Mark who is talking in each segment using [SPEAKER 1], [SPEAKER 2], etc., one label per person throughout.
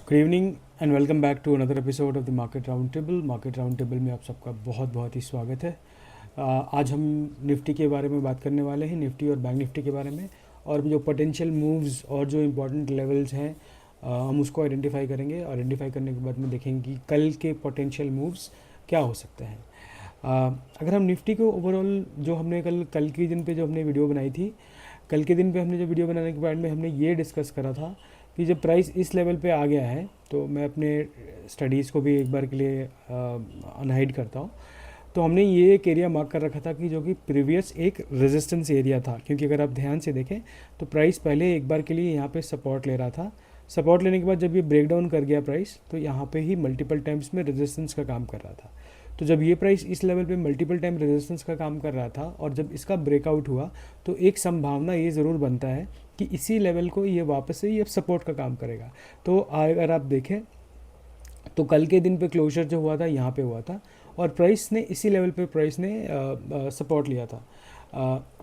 [SPEAKER 1] Good evening and welcome back to another episode of the market round table. Market round table में आप सबका बहुत बहुत ही स्वागत है। आज हम निफ्टी के बारे में बात करने वाले हैं, निफ्टी और बैंक निफ्टी के बारे में, और जो पोटेंशियल मूव्स और जो इम्पोर्टेंट लेवल्स हैं हम उसको आइडेंटिफाई करेंगे। आइडेंटिफाई करने के बाद में देखेंगे कि कल के पोटेंशियल मूव्स क्या हो सकते हैं। अगर हम निफ्टी को ओवरऑल जो हमने कल के दिन पे जो हमने वीडियो बनाई थी, कल के दिन पे हमने जो वीडियो बनाने के बाद में हमने ये डिस्कस करा था कि जब प्राइस इस लेवल पे आ गया है तो मैं अपने स्टडीज़ को भी एक बार के लिए अनहाइड करता हूँ। तो हमने ये एक एरिया मार्क कर रखा था कि जो कि प्रीवियस एक रेजिस्टेंस एरिया था, क्योंकि अगर आप ध्यान से देखें तो प्राइस पहले एक बार के लिए यहाँ पे सपोर्ट ले रहा था। सपोर्ट लेने के बाद जब ये ब्रेक डाउन कर गया प्राइस, तो यहाँ पे ही मल्टीपल टाइम्स में रेजिस्टेंस का काम कर रहा था। तो जब ये प्राइस इस लेवल पे मल्टीपल टाइम रेजिस्टेंस का काम कर रहा था और जब इसका ब्रेकआउट हुआ, तो एक संभावना ये ज़रूर बनता है कि इसी लेवल को ये वापस से ये सपोर्ट का काम करेगा। तो अगर आप देखें तो कल के दिन पे क्लोजर जो हुआ था यहाँ पे हुआ था और प्राइस ने इसी लेवल पे प्राइस ने सपोर्ट लिया था।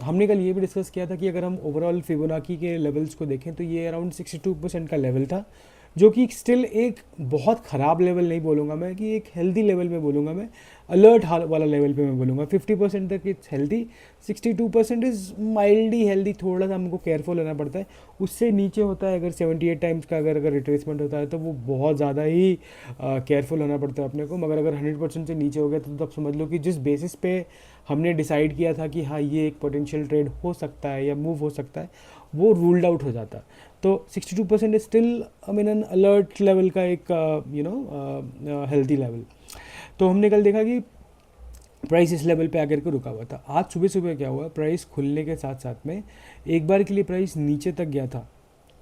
[SPEAKER 1] हमने कल ये भी डिस्कस किया था कि अगर हम ओवरऑल फिबोनाची के लेवल्स को देखें तो ये अराउंड 62% का लेवल था, जो कि स्टिल एक बहुत ख़राब लेवल नहीं बोलूँगा मैं, कि एक हेल्दी लेवल में बोलूँगा मैं, अलर्ट वाला लेवल पे मैं बोलूँगा। 50% तक it's healthy, 62% is mildly healthy, थोड़ा सा हमको केयरफुल रहना पड़ता है। उससे नीचे होता है अगर 78 टाइम्स का अगर रिट्रेसमेंट होता है तो वो बहुत ज़्यादा ही केयरफुल होना पड़ता है अपने को। मगर अगर 100% से नीचे हो गया तो तब समझ लो कि जिस बेसिस पे हमने डिसाइड किया था कि हाँ ये एक पोटेंशियल ट्रेड हो सकता है या मूव हो सकता है, वो रूल्ड आउट हो जाता। तो 62% still I mean N alert level का एक हेल्दी लेवल। तो हमने कल देखा कि प्राइस इस लेवल पे आकर के रुका हुआ था। आज सुबह सुबह क्या हुआ, प्राइस खुलने के साथ साथ में एक बार के लिए प्राइस नीचे तक गया था।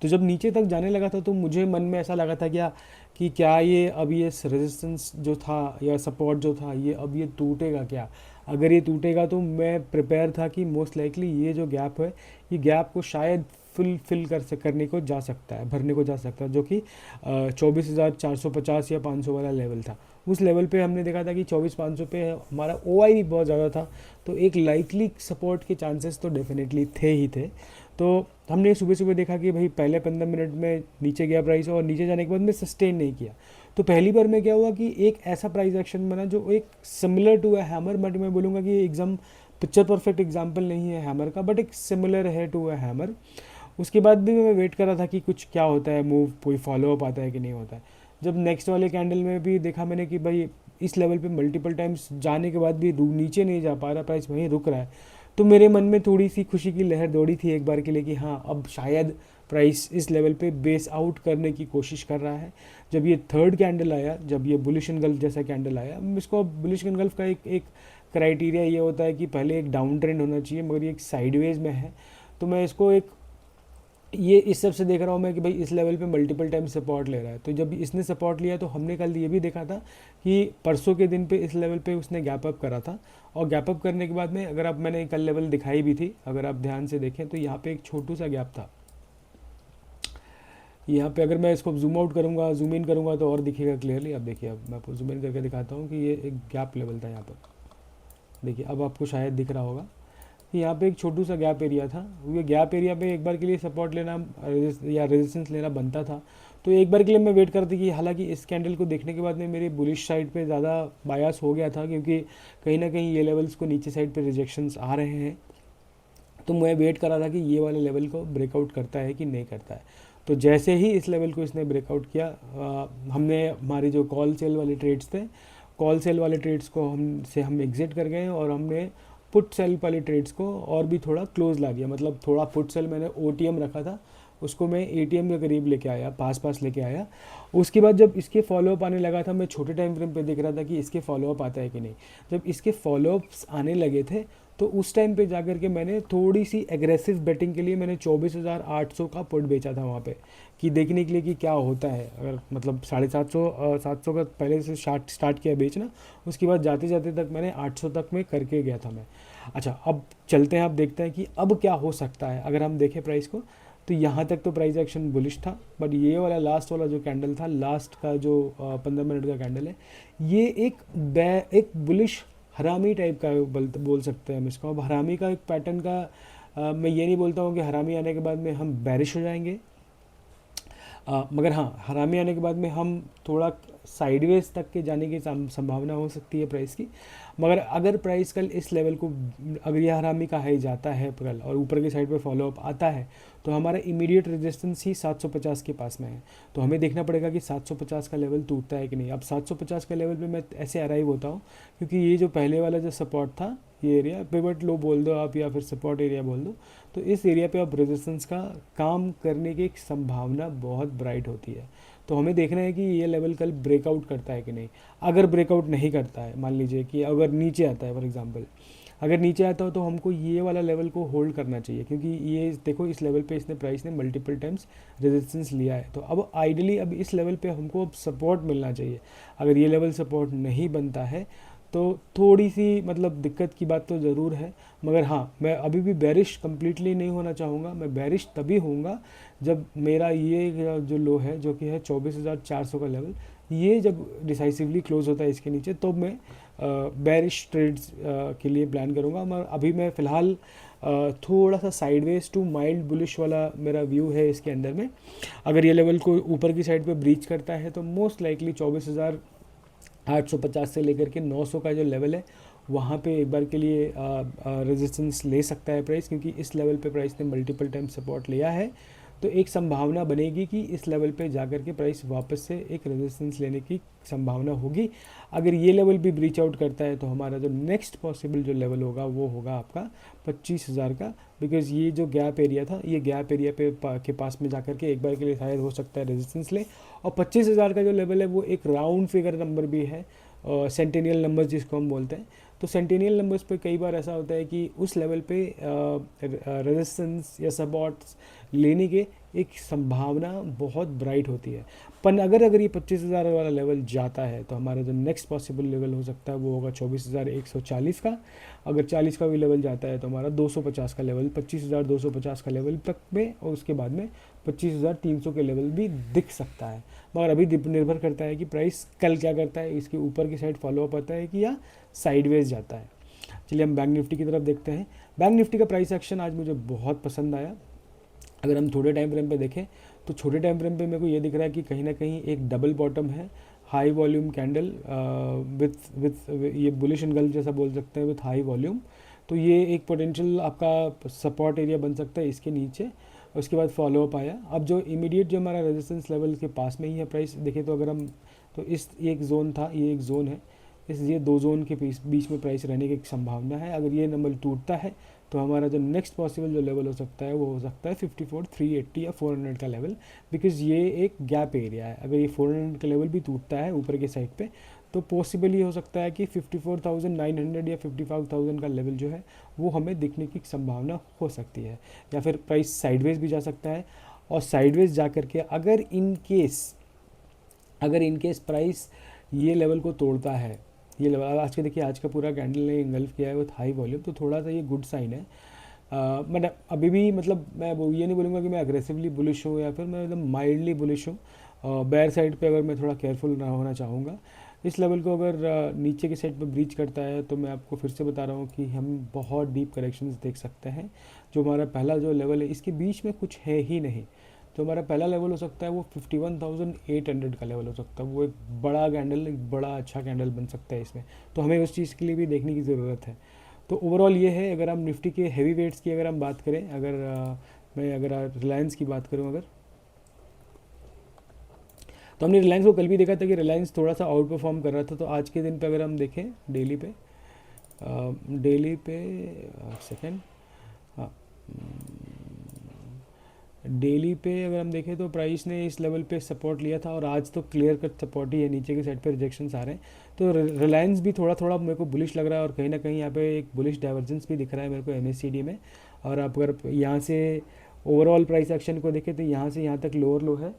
[SPEAKER 1] तो जब नीचे तक जाने लगा था तो मुझे मन में ऐसा लगा था क्या ये अब ये रेजिस्टेंस जो था या सपोर्ट जो था ये अब ये टूटेगा क्या। अगर ये टूटेगा तो मैं प्रिपेयर था कि मोस्ट लाइकली ये जो गैप है, ये गैप को शायद फिल करने को जा सकता है, भरने को जा सकता है, जो कि 24,450 या 500 वाला लेवल था। उस लेवल पे हमने देखा था कि 24,500 पे हमारा ओआई भी बहुत ज़्यादा था, तो एक लाइकली सपोर्ट के चांसेस तो डेफिनेटली थे ही थे। तो हमने सुबह सुबह देखा कि भाई पहले 15 मिनट में नीचे गया प्राइस और नीचे जाने के बाद में सस्टेन नहीं किया। तो पहली बार में क्या हुआ कि एक ऐसा प्राइस एक्शन बना जो एक similar to a hammer, but मैं बोलूँगा कि एकदम पिक्चर परफेक्ट एग्जाम्पल नहीं है हैमर का, बट एक सिमिलर है टू अ हैमर। उसके बाद भी मैं वेट कर रहा था कि कुछ क्या होता है, मूव कोई फॉलो अप आता है कि नहीं होता है। जब नेक्स्ट वाले कैंडल में भी देखा मैंने कि भाई इस लेवल पे मल्टीपल टाइम्स जाने के बाद भी नीचे नहीं जा पा रहा, प्राइस वहीं रुक रहा है, तो मेरे मन में थोड़ी सी खुशी की लहर दौड़ी थी एक बार के लिए कि हाँ अब शायद प्राइस इस लेवल पे बेस आउट करने की कोशिश कर रहा है। जब ये थर्ड कैंडल आया, जब ये बुलिश एनगल्फ जैसा कैंडल आया, इसको बुलिश एनगल्फ का एक क्राइटेरिया ये होता है कि पहले एक डाउन ट्रेंड होना चाहिए, मगर ये एक साइडवेज में है। तो मैं इसको एक ये इस सब से देख रहा हूँ मैं कि भाई इस लेवल पे मल्टीपल टाइम सपोर्ट ले रहा है। तो जब इसने सपोर्ट लिया तो हमने कल ये भी देखा था कि परसों के दिन पे इस लेवल पे उसने गैप अप करा था, और गैप अप करने के बाद में अगर आप मैंने कल लेवल दिखाई भी थी, अगर आप ध्यान से देखें तो यहाँ पे एक छोटू सा गैप था। यहाँ पे अगर मैं इसको जूम आउट करूँगा, जूम इन करूँगा तो और दिखेगा क्लियरली। अब देखिए, अब मैं आपको जूम इन करके दिखाता हूँ कि ये एक गैप लेवल था यहाँ पर। देखिए अब आपको शायद दिख रहा होगा कि यहाँ पे एक छोटू सा गैप एरिया था। ये गैप एरिया पे एक बार के लिए सपोर्ट लेना या रेजिस्टेंस लेना बनता था। तो एक बार के लिए मैं वेट करती कि हालांकि इस कैंडल को देखने के बाद में मेरे बुलिश साइड पे ज़्यादा बायस हो गया था, क्योंकि कहीं ना कहीं ये लेवल्स को नीचे साइड पे रिजेक्शंस आ रहे हैं। तो मैं वेट कर रहा था कि ये वाले लेवल को ब्रेकआउट करता है कि नहीं करता है। तो जैसे ही इस लेवल को इसने ब्रेकआउट किया, हमने हमारी जो कॉल सेल वाले ट्रेड्स थे, कॉल सेल वाले ट्रेड्स को हम एग्जिट कर गए और हमने पुट सेल वाले ट्रेड्स को और भी थोड़ा क्लोज ला दिया। मतलब थोड़ा पुट सेल मैंने ओटीएम रखा था, उसको मैं एटीएम के करीब लेके आया, पास लेके आया। उसके बाद जब इसके फॉलोअप आने लगा था, मैं छोटे टाइम फ्रेम पे देख रहा था कि इसके फॉलोअप आता है कि नहीं। जब इसके फॉलोअप्स आने लगे थे तो उस टाइम पे जाकर के मैंने थोड़ी सी एग्रेसिव बेटिंग के लिए मैंने 24,800 का पुट बेचा था वहाँ पे, कि देखने के लिए कि क्या होता है। अगर मतलब 750 का पहले से स्टार्ट किया बेचना, उसके बाद जाते जाते तक मैंने 800 तक में करके गया था मैं। अच्छा, अब चलते हैं, अब देखते हैं कि अब क्या हो सकता है। अगर हम देखें प्राइस को तो यहाँ तक तो प्राइस एक्शन बुलिश था, बट ये वाला लास्ट वाला जो कैंडल था, लास्ट का जो 15 मिनट का कैंडल है, ये एक बुलिश हरामी टाइप का बोल सकते हैं हम इसको। अब हरामी का एक पैटर्न का मैं ये नहीं बोलता हूँ कि हरामी आने के बाद में हम बैरिश हो जाएंगे, मगर हाँ, हरामी आने के बाद में हम थोड़ा साइडवेज तक के जाने की संभावना हो सकती है प्राइस की। मगर अगर प्राइस कल इस लेवल को, अगर यह हरामी का हाई जाता है कल और ऊपर की साइड पे फॉलो अप आता है, तो हमारा इमीडिएट रेजिस्टेंस ही 750 के पास में है। तो हमें देखना पड़ेगा कि 750 का लेवल टूटता है कि नहीं। अब 750 का लेवल पे मैं ऐसे अराइव होता हूँ, क्योंकि ये जो पहले वाला जो सपोर्ट था, ये एरिया पिवट लो बोल दो आप या फिर सपोर्ट एरिया बोल दो, तो इस एरिया पे अब रेजिस्टेंस का काम करने की एक संभावना बहुत ब्राइट होती है। तो हमें देखना है कि ये लेवल कल ब्रेकआउट करता है कि नहीं। अगर ब्रेकआउट नहीं करता है, मान लीजिए कि अगर नीचे आता है फॉर एग्जांपल, अगर नीचे आता हो तो हमको ये वाला लेवल को होल्ड करना चाहिए, क्योंकि ये देखो इस लेवल पे इसने प्राइस ने मल्टीपल टाइम्स रेजिस्टेंस लिया है। तो अब आइडियली अब इस लेवल पे हमको अब सपोर्ट मिलना चाहिए। अगर ये लेवल सपोर्ट नहीं बनता है तो थोड़ी सी मतलब दिक्कत की बात तो ज़रूर है। मगर हाँ, मैं अभी भी बेरिश कम्प्लीटली नहीं होना चाहूँगा। मैं बेरिश तभी होऊंगा जब मेरा ये जो लो है, जो कि है 24,400 का लेवल, ये जब डिसाइसिवली क्लोज होता है इसके नीचे, तो मैं बेरिश ट्रेड्स के लिए प्लान करूँगा। मगर अभी मैं फ़िलहाल थोड़ा सा साइडवेज टू माइल्ड बुलिश वाला मेरा व्यू है इसके अंदर में। अगर ये लेवल को ऊपर की साइड पे ब्रीच करता है तो मोस्ट लाइकली 24,850 से लेकर के 900 का जो लेवल है, वहाँ पे एक बार के लिए रेजिस्टेंस ले सकता है प्राइस, क्योंकि इस लेवल पे प्राइस ने मल्टीपल टाइम सपोर्ट लिया है। तो एक संभावना बनेगी कि इस लेवल पे जाकर के प्राइस वापस से एक रेजिस्टेंस लेने की संभावना होगी। अगर ये लेवल भी ब्रीच आउट करता है तो हमारा जो नेक्स्ट पॉसिबल जो लेवल होगा वो होगा आपका 25,000 का। बिकॉज ये जो गैप एरिया था, ये गैप एरिया के पास में जाकर के एक बार के लिए शायद हो सकता है रेजिस्टेंस ले। और 25,000 का जो लेवल है वो एक राउंड फिगर नंबर भी है, सेंटेनियल नंबर्स जिसको हम बोलते हैं। तो सेंटेनियल नंबर्स पे कई बार ऐसा होता है कि उस लेवल पे रेजिस्टेंस या सपोर्ट्स लेने के एक संभावना बहुत ब्राइट होती है। पर अगर ये 25,000 वाला लेवल जाता है तो हमारा जो नेक्स्ट पॉसिबल लेवल हो सकता है वो होगा 24,140 का। अगर 40 का भी लेवल जाता है तो हमारा 250 का लेवल, 25,250 का लेवल तक में, और उसके बाद में 25,300 के लेवल भी दिख सकता है। मगर अभी निर्भर करता है कि प्राइस कल क्या करता है, इसके ऊपर की साइड फॉलो अप आता है कि या साइडवेज जाता है। चलिए हम बैंक निफ्टी की तरफ देखते हैं। बैंक निफ्टी का प्राइस एक्शन आज मुझे बहुत पसंद आया। अगर हम थोड़े टाइम फ्रेम पे देखें तो छोटे टाइम फ्रेम पे मेरे को ये दिख रहा है कि कहीं ना कहीं एक डबल बॉटम है, हाई वॉल्यूम कैंडल विथ ये बुलिश एंगल जैसा बोल सकते हैं, विथ हाई वॉल्यूम। तो ये एक पोटेंशियल आपका सपोर्ट एरिया बन सकता है इसके नीचे। उसके बाद फॉलो अप आया। अब जो इमीडिएट जो हमारा रेजिस्टेंस लेवल के पास में ही है प्राइस देखें तो अगर हम, तो इस एक जोन था, ये एक जोन है, ये दो जोन के बीच में प्राइस रहने की एक संभावना है। अगर ये नंबर टूटता है तो हमारा जो नेक्स्ट पॉसिबल जो लेवल हो सकता है वो हो सकता है 54,380 या 400 का लेवल। बिकॉज ये एक गैप एरिया है। अगर ये 400 का लेवल भी टूटता है ऊपर के साइड पे तो पॉसिबल ये हो सकता है कि 54,900 या 55,000 का लेवल जो है वो हमें दिखने की संभावना हो सकती है। या फिर प्राइस साइडवेज भी जा सकता है। और साइडवेज जा करके अगर इन केस प्राइस ये लेवल को तोड़ता है, ये लेवल आज के देखिए, आज का पूरा कैंडल ने इंगल्फ किया है विथ हाई वॉल्यूम, तो थोड़ा सा ये गुड साइन है। मैं अभी भी मतलब मैं वो ये नहीं बोलूँगा कि मैं अग्रेसिवली बुलिश हूँ या फिर मैं एकदम माइल्डली बुलिश हूँ। बेयर साइड पे अगर मैं थोड़ा केयरफुल होना चाहूँगा। इस लेवल को अगर नीचे की साइड पे ब्रीच करता है तो मैं आपको फिर से बता रहा हूँ कि हम बहुत डीप करेक्शंस देख सकते हैं। जो हमारा पहला जो लेवल है इसके बीच में कुछ है ही नहीं। जो हमारा पहला लेवल हो सकता है वो 51,800 का लेवल हो सकता है। वो एक बड़ा कैंडल, एक बड़ा अच्छा कैंडल बन सकता है इसमें। तो हमें उस चीज़ के लिए भी देखने की ज़रूरत है। तो ओवरऑल ये है। अगर हम निफ्टी के हैवी वेट्स की अगर हम बात करें, अगर रिलायंस की बात करूँ अगर, तो हमने रिलायंस को कल भी देखा था कि रिलायंस थोड़ा सा आउट परफॉर्म कर रहा था। तो आज के दिन पे अगर हम देखें डेली पे, सेकेंड, हाँ, डेली पे अगर हम देखें तो प्राइस ने इस लेवल पे सपोर्ट लिया था और आज तो क्लियर कट सपोर्ट ही है। नीचे की साइड पे रिजेक्शंस आ रहे हैं। तो रिलायंस भी थोड़ा थोड़ा मेरे को बुलिश लग रहा है और कहीं ना कहीं यहाँ पे एक बुलिश डाइवर्जेंस भी दिख रहा है मेरे को एमएससीडी में। और आप अगर यहाँ से ओवरऑल प्राइस एक्शन को देखें तो यहाँ से यहाँ तक लोअर लो है,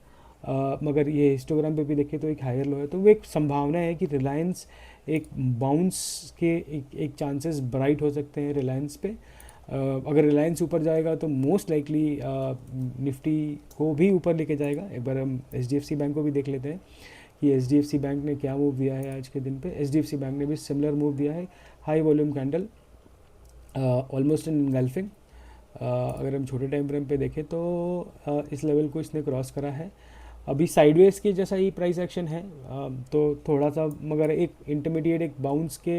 [SPEAKER 1] मगर ये हिस्टोग्राम पे भी देखें तो एक हायर लो है। तो वो एक संभावना है कि रिलायंस एक बाउंस के एक चांसेस ब्राइट हो सकते हैं रिलायंस पे। अगर रिलायंस ऊपर जाएगा तो मोस्ट लाइकली निफ्टी को भी ऊपर लेके जाएगा। एक बार हम एचडीएफसी बैंक को भी देख लेते हैं कि एचडीएफसी बैंक ने क्या मूव दिया है आज के दिन पे। एचडीएफसी बैंक ने भी सिमिलर मूव दिया है, high volume candle, almost in engulfing. अगर हम छोटे टाइम फ्रेम पे देखें तो इस लेवल को इसने क्रॉस करा है अभी साइडवेज के जैसा ही प्राइस एक्शन है, तो थोड़ा सा मगर एक इंटरमीडिएट एक बाउंस के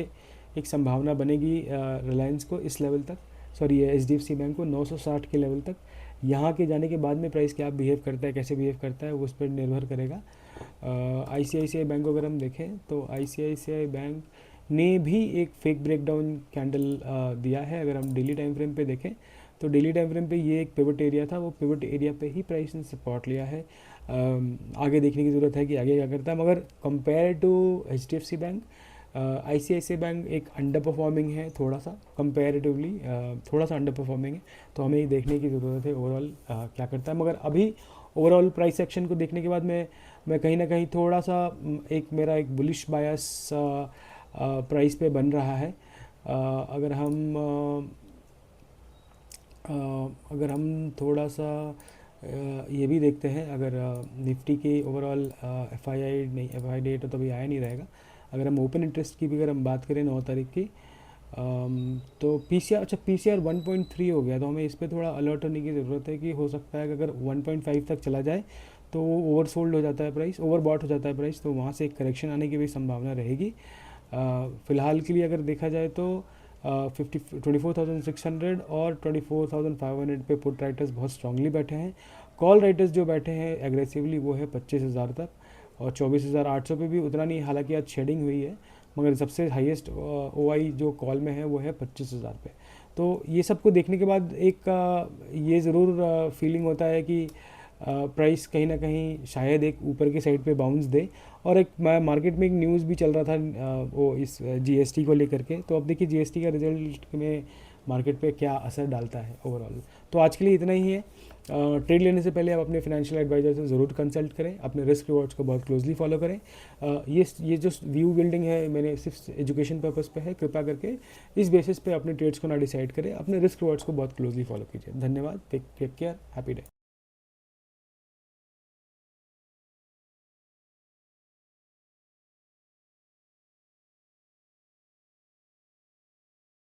[SPEAKER 1] एक संभावना बनेगी रिलायंस को इस लेवल तक, सॉरी HDFC बैंक को 960 के लेवल तक। यहाँ के जाने के बाद में प्राइस क्या बिहेव करता है, कैसे बिहेव करता है, वो उस पर निर्भर करेगा। ICICI बैंक को अगर हम देखें तो ICICI बैंक ने भी एक फेक ब्रेकडाउन कैंडल दिया है। अगर हम डेली टाइम फ्रेम पे देखें तो डेली टाइम फ्रेम पे ये एक पिवट एरिया था, वो पिवट एरिया पे ही प्राइस ने सपोर्ट लिया है। आगे देखने की ज़रूरत है कि आगे क्या करता है, मगर compare to HDFC bank ICICI bank एक अंडर परफॉर्मिंग है, थोड़ा सा कंपेरेटिवली थोड़ा सा अंडर परफॉर्मिंग है। तो हमें ये देखने की ज़रूरत है ओवरऑल क्या करता है। मगर अभी ओवरऑल प्राइस एक्शन को देखने के बाद मैं कहीं ना कहीं थोड़ा सा एक मेरा एक बुलिश बायस प्राइस पे बन रहा है। अगर हम थोड़ा सा ये भी देखते हैं, अगर निफ्टी के ओवरऑल FI डेट तो अभी आया नहीं रहेगा। अगर हम ओपन इंटरेस्ट की भी अगर हम बात करें 9 तारीख की, तो PCR 1.3 हो गया, तो हमें इस पर थोड़ा अलर्ट होने की ज़रूरत है कि हो सकता है कि अगर 1.5 तक चला जाए तो वो ओवरसोल्ड हो जाता है प्राइस, ओवरबॉट हो जाता है प्राइस, तो वहाँ से एक करेक्शन आने की भी संभावना रहेगी। फ़िलहाल के लिए अगर देखा जाए तो 24,600 और 24,500 पे पुट राइटर्स बहुत स्ट्रांगली बैठे हैं। कॉल राइटर्स जो बैठे हैं एग्रेसिवली वो है 25,000 तक, और 24,800 पे भी उतना नहीं, हालांकि आज शेडिंग हुई है, मगर सबसे हाईएस्ट OI जो कॉल में है वो है 25,000 पे। तो ये सबको देखने के बाद एक ये ज़रूर फीलिंग होता है कि प्राइस कहीं ना कहीं शायद एक ऊपर की साइड पे बाउंस दे। और एक मार्केट में एक न्यूज़ भी चल रहा था वो इस GST को लेकर के, तो अब देखिए GST का रिजल्ट में मार्केट पे क्या असर डालता है ओवरऑल। तो आज के लिए इतना ही है। ट्रेड लेने से पहले आप अपने फाइनेंशियल एडवाइजर से ज़रूर कंसल्ट करें, अपने रिस्क रिवॉर्ड्स को बहुत क्लोजली फॉलो करें। ये जो व्यू बिल्डिंग है मैंने सिर्फ एजुकेशन पर्पस पे है, कृपया करके इस बेसिस पे अपने ट्रेड्स को ना डिसाइड करें, अपने रिस्क रिवॉर्ड्स को बहुत क्लोजली फॉलो कीजिए। धन्यवाद, टेक केयर, हैप्पी डे।